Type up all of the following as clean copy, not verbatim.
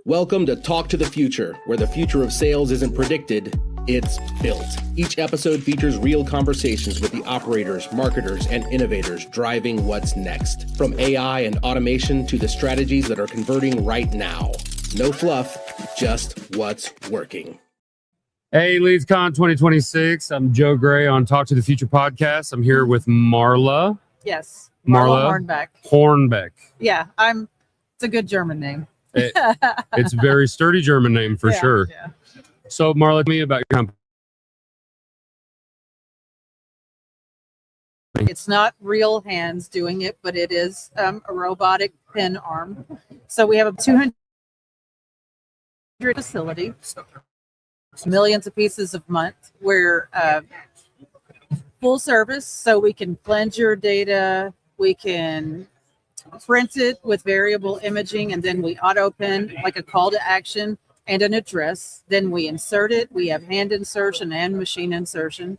Welcome to Talk to the Future, where the future of sales isn't predicted, it's built. Each episode features real conversations with the operators, marketers, and innovators driving what's next. From AI and automation to the strategies that are converting right now. No fluff, just what's working. Hey, LeadsCon 2026. I'm Joe Gray on Talk to the Future podcast. I'm here with Marla. Yes. Marla Hornback. Hornback. Yeah, it's a good German name. It's a very sturdy German name for sure. Yeah. So Marla, tell me about your company. It's not real hands doing it, but it is a robotic pen arm. So we have a 200 facility, millions of pieces a month. We're full service, so we can cleanse your data. We can print it with variable imaging, and then we auto pen like a call to action and an address. Then we insert it. We have hand insertion and machine insertion.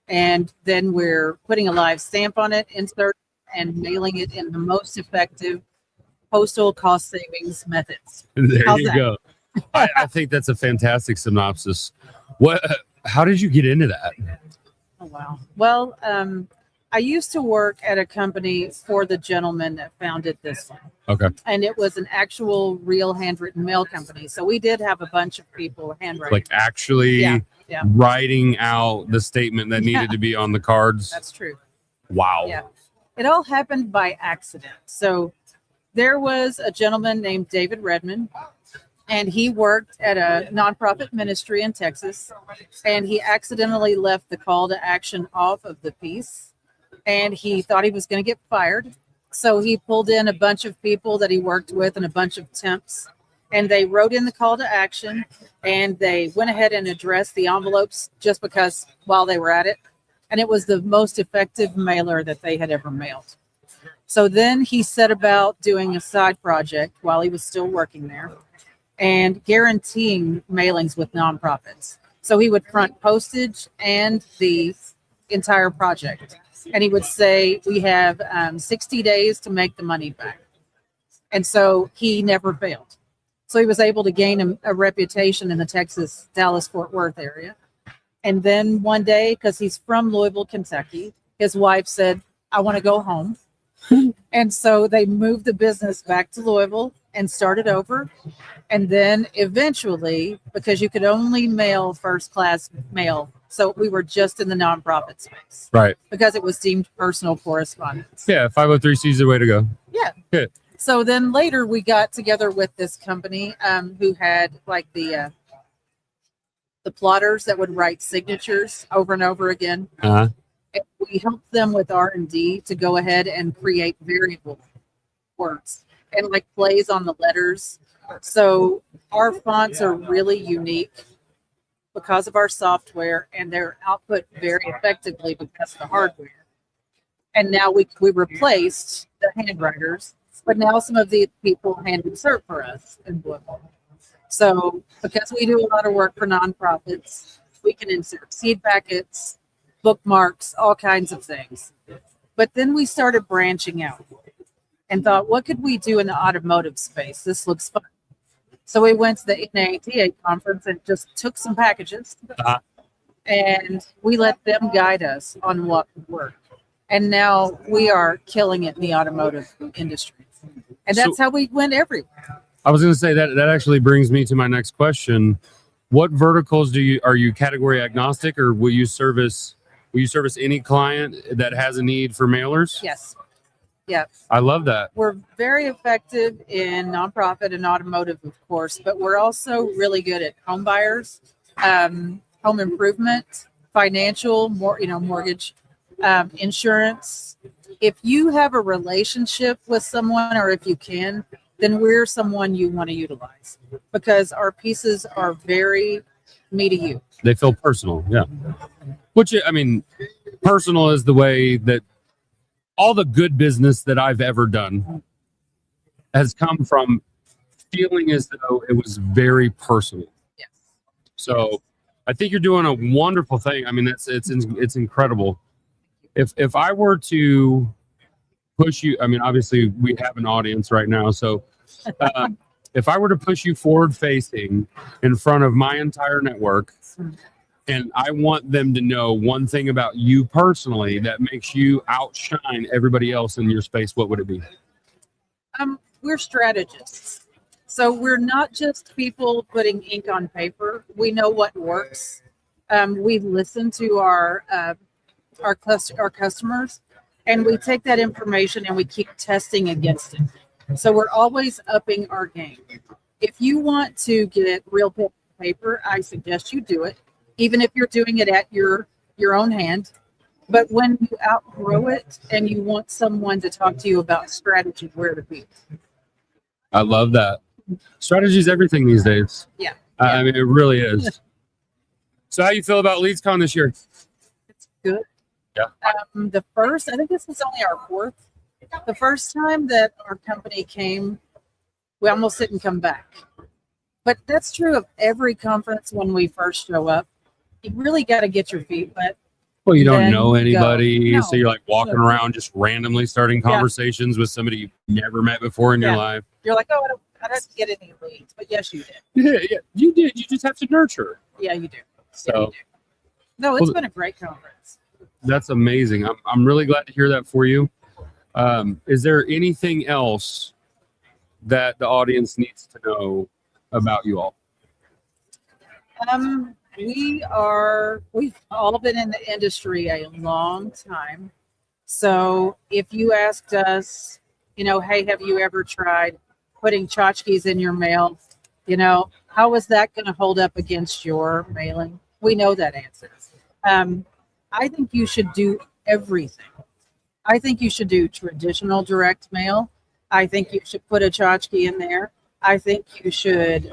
And then we're putting a live stamp on it, insert, and mailing it in the most effective postal cost savings methods. There you go. I think that's a fantastic synopsis. How did you get into that? Oh, wow. Well, I used to work at a company for the gentleman that founded this one. Okay. And it was an actual real handwritten mail company. So we did have a bunch of people handwriting. Like actually writing out the statement that needed to be on the cards. That's true. Wow. Yeah. It all happened by accident. So there was a gentleman named David Redmond, and he worked at a nonprofit ministry in Texas, and he accidentally left the call to action off of the piece. And he thought he was going to get fired. So he pulled in a bunch of people that he worked with and a bunch of temps. And they wrote in the call to action. And they went ahead and addressed the envelopes just because while they were at it. And it was the most effective mailer that they had ever mailed. So then he set about doing a side project while he was still working there and guaranteeing mailings with nonprofits. So he would front postage and the entire project. And he would say, we have 60 days to make the money back. And so he never failed. So he was able to gain a reputation in the Texas, Dallas, Fort Worth area. And then one day, because he's from Louisville, Kentucky, his wife said, I want to go home. And so they moved the business back to Louisville and started over. And then eventually, because you could only mail first class mail, so we were just in the nonprofit space. Right. Because it was deemed personal correspondence. Yeah, 503C is the way to go. Yeah. Good. So then later we got together with this company who had like the plotters that would write signatures over and over again. Uh-huh. And we helped them with R&D to go ahead and create variable words and like plays on the letters. So our fonts are really unique because of our software, and they're output very effectively because of the hardware. And now we replaced the handwriters, but now some of the people hand insert for us in Louisville. So because we do a lot of work for nonprofits, we can insert seed packets, bookmarks, all kinds of things. But then we started branching out and thought, what could we do in the automotive space? This looks fun. So we went to the NATA conference and just took some packages and we let them guide us on what would work. And now we are killing it in the automotive industry. And that's how we went everywhere. I was going to say that actually brings me to my next question. What verticals are you category agnostic, or will you service any client that has a need for mailers? Yes. Yeah. I love that. We're very effective in nonprofit and automotive, of course, but we're also really good at home buyers, home improvement, financial, mortgage, insurance. If you have a relationship with someone, or if you can, then we're someone you want to utilize because our pieces are very me to you. They feel personal. Yeah. Which, I mean, personal is the way that all the good business that I've ever done has come from feeling as though it was very personal. Yes. So I think you're doing a wonderful thing. I mean, it's incredible. If I were to push you, I mean, obviously we have an audience right now. So if I were to push you forward facing in front of my entire network, and I want them to know one thing about you personally that makes you outshine everybody else in your space, what would it be? We're strategists. So we're not just people putting ink on paper. We know what works. We listen to our customers, and we take that information and we keep testing against it. So we're always upping our game. If you want to get real paper, I suggest you do it, even if you're doing it at your own hand. But when you outgrow it and you want someone to talk to you about strategy, where to be. I love that. Strategy is everything these days. Yeah. I mean, it really is. So how you feel about LeadsCon this year? It's good. Yeah. I think this is only our fourth. The first time that our company came, we almost didn't come back. But that's true of every conference when we first show up. You really got to get your feet wet. Well, you don't know anybody, No. so you're like walking around just randomly starting conversations with somebody you've never met before in your life. You're like, oh, I didn't get any leads, but yes, you did. Yeah, you did. You just have to nurture. Yeah, you do. So, yeah, you do. No, it's been a great conference. That's amazing. I'm really glad to hear that for you. Is there anything else that the audience needs to know about you all? We've all been in the industry a long time. So if you asked us, hey, have you ever tried putting tchotchkes in your mail? How is that going to hold up against your mailing? We know that answer. I think you should do everything. I think you should do traditional direct mail. I think you should put a tchotchke in there. I think you should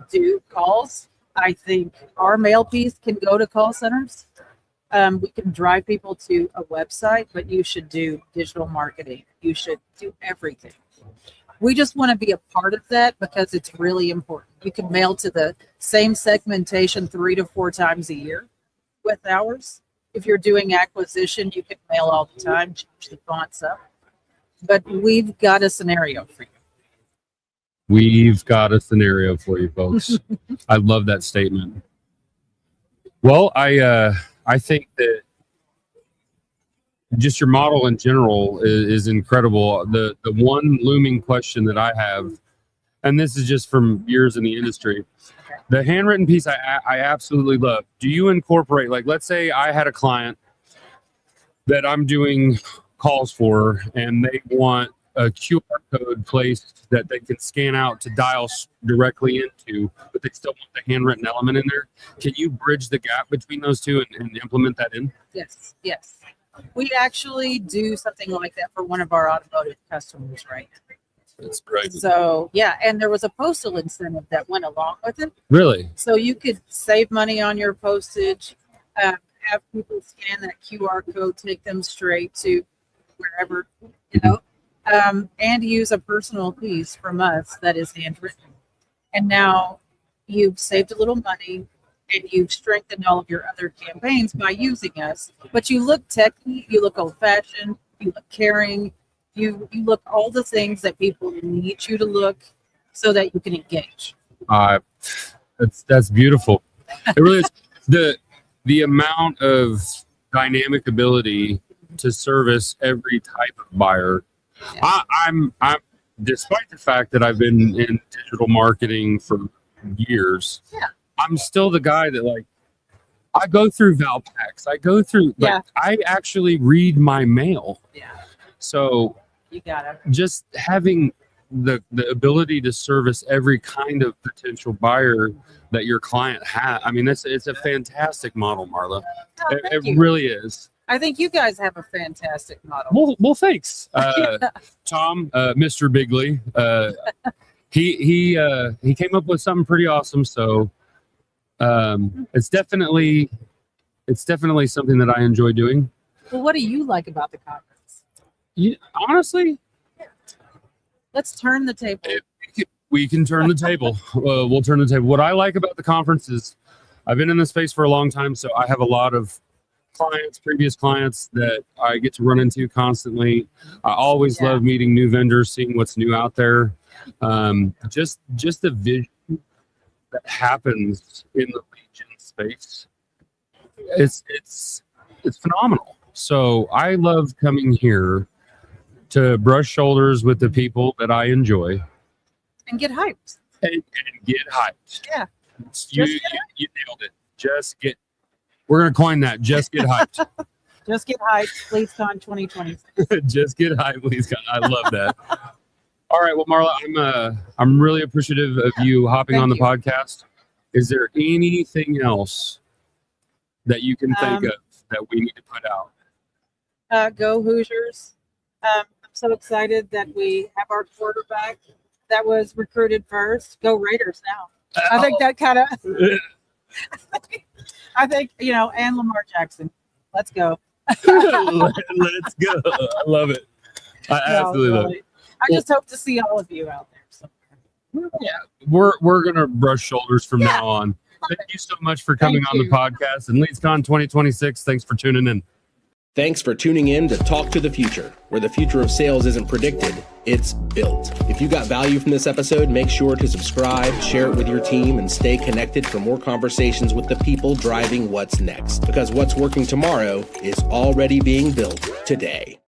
do calls. I think our mail piece can go to call centers. We can drive people to a website, but you should do digital marketing. You should do everything. We just want to be a part of that because it's really important. You can mail to the same segmentation 3 to 4 times a year with ours. If you're doing acquisition, you can mail all the time, change the fonts up. But we've got a scenario for you. We've got a scenario for you, folks. I love that statement. Well, I think that just your model in general is incredible. The one looming question that I have, and this is just from years in the industry, the handwritten piece I absolutely love. Do you incorporate, like, let's say I had a client that I'm doing calls for, and they want a QR code placed that they can scan out to dial directly into, but they still want the handwritten element in there. Can you bridge the gap between those two and implement that in? Yes. We actually do something like that for one of our automotive customers right now. That's great. So, yeah, and there was a postal incentive that went along with it. Really? So you could save money on your postage, have people scan that QR code, take them straight to wherever, and use a personal piece from us that is handwritten. And now you've saved a little money and you've strengthened all of your other campaigns by using us. But you look techy, you look old-fashioned, you look caring, you look all the things that people need you to look so that you can engage. That's beautiful. It really is. The amount of dynamic ability to service every type of buyer. Yeah. I'm despite the fact that I've been in digital marketing for years, I'm still the guy that, I go through Valpaks. I go through, I actually read my mail. Yeah. So you gotta just having the ability to service every kind of potential buyer that your client has. I mean, it's a fantastic model, Marla. Oh, it really is. I think you guys have a fantastic model. Well, thanks, Tom, Mr. Bigley. He came up with something pretty awesome. So it's definitely something that I enjoy doing. Well, what do you like about the conference? Honestly, let's turn the table. We can turn the table. We'll turn the table. What I like about the conference is I've been in this space for a long time, so I have a lot of previous clients that I get to run into constantly. I always love meeting new vendors, seeing what's new out there. Just the vision that happens in the Legion space, it's phenomenal. So I love coming here to brush shoulders with the people that I enjoy And get hyped. and get hyped. Yeah. You nailed it. We're gonna coin that. Just get hyped. Just get hyped. LeadsCon 2020. Just get hyped, LeadsCon. I love that. All right, well, Marla, I'm really appreciative of you hopping on the podcast. Is there anything else that you can think of that we need to put out? Go Hoosiers. I'm so excited that we have our quarterback that was recruited first. Go Raiders now. I think that kind of, I think, and Lamar Jackson. Let's go. Let's go. I love it. I absolutely love it. I just hope to see all of you out there. So. Yeah, we're gonna brush shoulders from now on. Thank you so much for coming on the podcast and LeadsCon 2026. Thanks for tuning in. Thanks for tuning in to Talk to the Future, where the future of sales isn't predicted, it's built. If you got value from this episode, make sure to subscribe, share it with your team, and stay connected for more conversations with the people driving what's next. Because what's working tomorrow is already being built today.